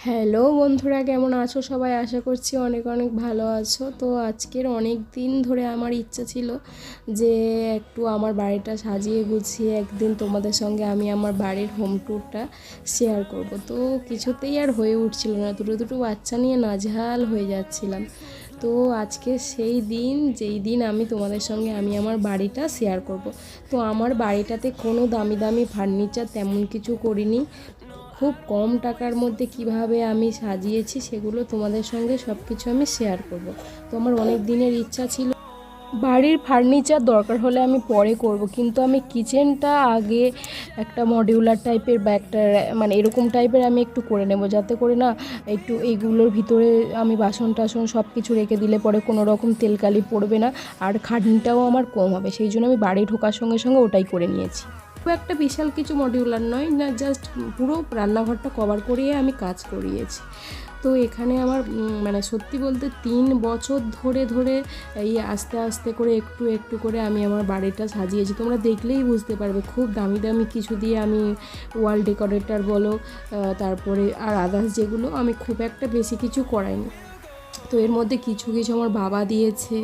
Hello বন্ধুরা, কেমন আছো সবাই? আশা করছি অনেক অনেক ভালো আছো। তো আজকের অনেক দিন ধরে আমার ইচ্ছা ছিল যে একটু আমার বাড়িটা সাজিয়ে গুছিয়ে একদিন তোমাদের সঙ্গে আমি আমার বাড়ির হোম ট্যুরটা শেয়ার করব। তো কিছুতেই আর হয়ে উঠছিল না, দুটো দুটো বাচ্চা নিয়ে নাজেহাল হয়ে যাচ্ছিলাম। তো আজকে সেই দিন যেই দিন আমি তোমাদের সঙ্গে আমি আমার বাড়িটা শেয়ার করব। তো আমার বাড়িটাতে কোনো দামি দামি ফার্নিচার তেমন কিছু করিনি, খুব কম টাকার মধ্যে কিভাবে আমি সাজিয়েছি সেগুলো তোমাদের সঙ্গে সব কিছু আমি শেয়ার করব। তো আমার অনেক দিনের ইচ্ছা ছিল বাড়ির ফার্নিচার দরকার হলে আমি পরে করব, কিন্তু আমি কিচেনটা আগে একটা মডিউলার টাইপের বা একটা মানে এরকম টাইপের আমি একটু করে নেব, যাতে করে না একটু এইগুলোর ভিতরে আমি বাসন টাসন সব কিছু রেখে দিলে পরে কোনো রকম তেলকালি পড়বে না, আর খাটনিটাও আমার কম হবে। সেই জন্য আমি বাড়ি ঢোকার সঙ্গে সঙ্গে ওটাই করে নিয়েছি। খুব একটা বিশাল কিছু মডিউলার নয় না, জাস্ট পুরো রান্নাঘরটা কভার করিয়ে আমি কাজ করিয়েছি। তো এখানে আমার মানে সত্যি বলতে 3 বছর ধরে ধরে এই আস্তে আস্তে করে একটু একটু করে আমি আমার বাড়িটা সাজিয়েছি। তোমরা দেখলেই বুঝতে পারবে, খুব দামি দামি কিছু দিয়ে আমি ওয়াল ডেকোরেটর বলো, তারপরে আর আদার্স যেগুলো, আমি খুব একটা বেশি কিছু করাইনি। তো এর মধ্যে কিছু কিছু আমার বাবা দিয়েছে,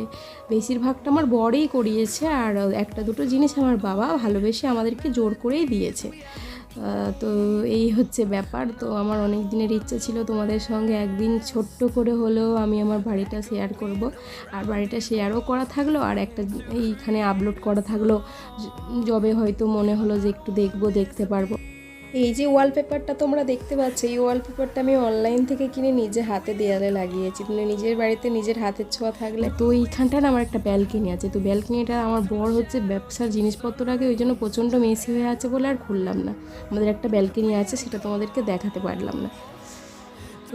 বেশিরভাগটা আমার বরেই করিয়েছে, আর একটা দুটো জিনিস আমার বাবা ভালোবেসে আমাদেরকে জোর করেই দিয়েছে। তো এই হচ্ছে ব্যাপার। তো আমার অনেক দিনের ইচ্ছা ছিল তোমাদের সঙ্গে একদিন ছোট্ট করে হলেও আমি আমার বাড়িটা শেয়ার করব, আর বাড়িটা শেয়ারও করা থাকলো আর একটা এইখানে আপলোড করা থাকলো, যবে হয়তো মনে হলো যে একটু দেখতে পারবো। এই যে ওয়ালপেপারটা তোমরা দেখতে পাচ্ছ, এই ওয়ালপেপারটা আমি অনলাইন থেকে কিনে নিজে হাতে দেয়ালে লাগিয়েছি। মানে নিজের বাড়িতে নিজের হাতের ছোঁয়া থাকলে। তো এইখানটা না আমার একটা ব্যালকনি আছে, তো ব্যালকনিটা আমার বর হচ্ছে ব্যবসার জিনিসপত্র রাখে, ওই জন্য প্রচণ্ড মেসি হয়ে আছে বলে আর খুললাম না। আমাদের একটা ব্যালকনি আছে, সেটা তোমাদেরকে দেখাতে পারলাম না।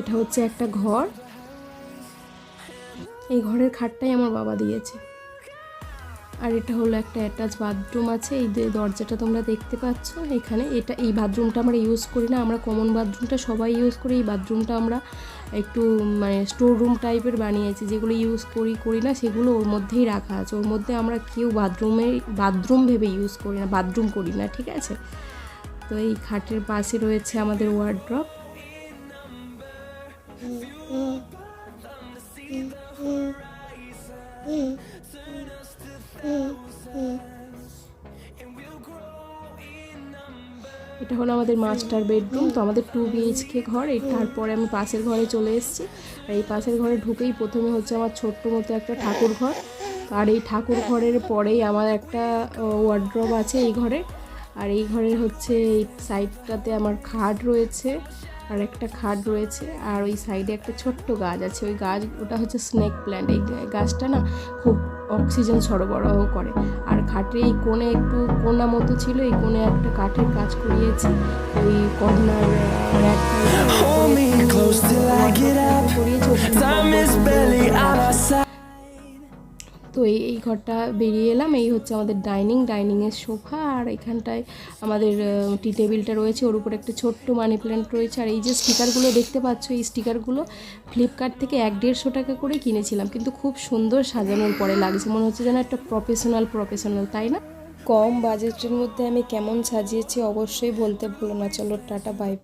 এটা হচ্ছে একটা ঘর, এই ঘরের খাটটাই আমার বাবা দিয়েছে। আর এটা হলো একটা অ্যাটাচ বাথরুম আছে, এই যে দরজাটা তোমরা দেখতে পাচ্ছ এখানে। এই বাথরুমটা আমরা ইউজ করি না, আমরা কমন বাথরুমটা সবাই ইউজ করি। এই বাথরুমটা আমরা একটু মানে স্টোর রুম টাইপের বানিয়েছি, যেগুলো ইউজ করি না সেগুলো ওর মধ্যেই রাখা আছে। ওর মধ্যে আমরা কেউ বাথরুম ভেবে ইউজ করি না, বাথরুম করি না, ঠিক আছে। তো এই খাটের পাশে রয়েছে আমাদের ওয়ার্ড্রপ। এটা হলো আমাদের মাস্টার বেডরুম। তো আমাদের 2 BHK ঘর। তারপরে আমি পাশের ঘরে চলে এসেছি। আর এই পাশের ঘরে ঢুকেই প্রথমে হচ্ছে আমার ছোট্ট মতো একটা ঠাকুর ঘর, আর এই ঠাকুর ঘরের পরেই আমার একটা ওয়ার্ড্রপ আছে এই ঘরে। আর এই ঘরের হচ্ছে এই সাইডটাতে আমার খাট রয়েছে, আর একটা খাট রয়েছে, আর ওই সাইডে একটা ছোট্ট গাছ আছে। ওটা হচ্ছে স্নেক প্ল্যান্ট। এই গাছটা না খুব অক্সিজেন সরবরাহ করে। আর খাটে এই কোণে একটু কোণা মতো ছিল, এই কোণে একটা কাঠের কাজ করিয়েছি। ওই কর্নার করিয়েছি। তো এই ঘরটা বেরিয়ে এলাম। এই হচ্ছে আমাদের ডাইনিংয়ের সোফা, আর এখানটায় আমাদের টি টেবিলটা রয়েছে, ওর উপর একটা ছোট্ট মানি প্ল্যান্ট রয়েছে। আর এই যে স্টিকারগুলো দেখতে পাচ্ছ, এই স্টিকারগুলো ফ্লিপকার্ট থেকে 150 টাকা করে কিনেছিলাম, কিন্তু খুব সুন্দর সাজানোর পরে লাগছে, মনে হচ্ছে যেন একটা প্রফেশনাল, তাই না? কম বাজেটের মধ্যে আমি কেমন সাজিয়েছি অবশ্যই বলতে ভুলো না। চলো, টাটা, বাই।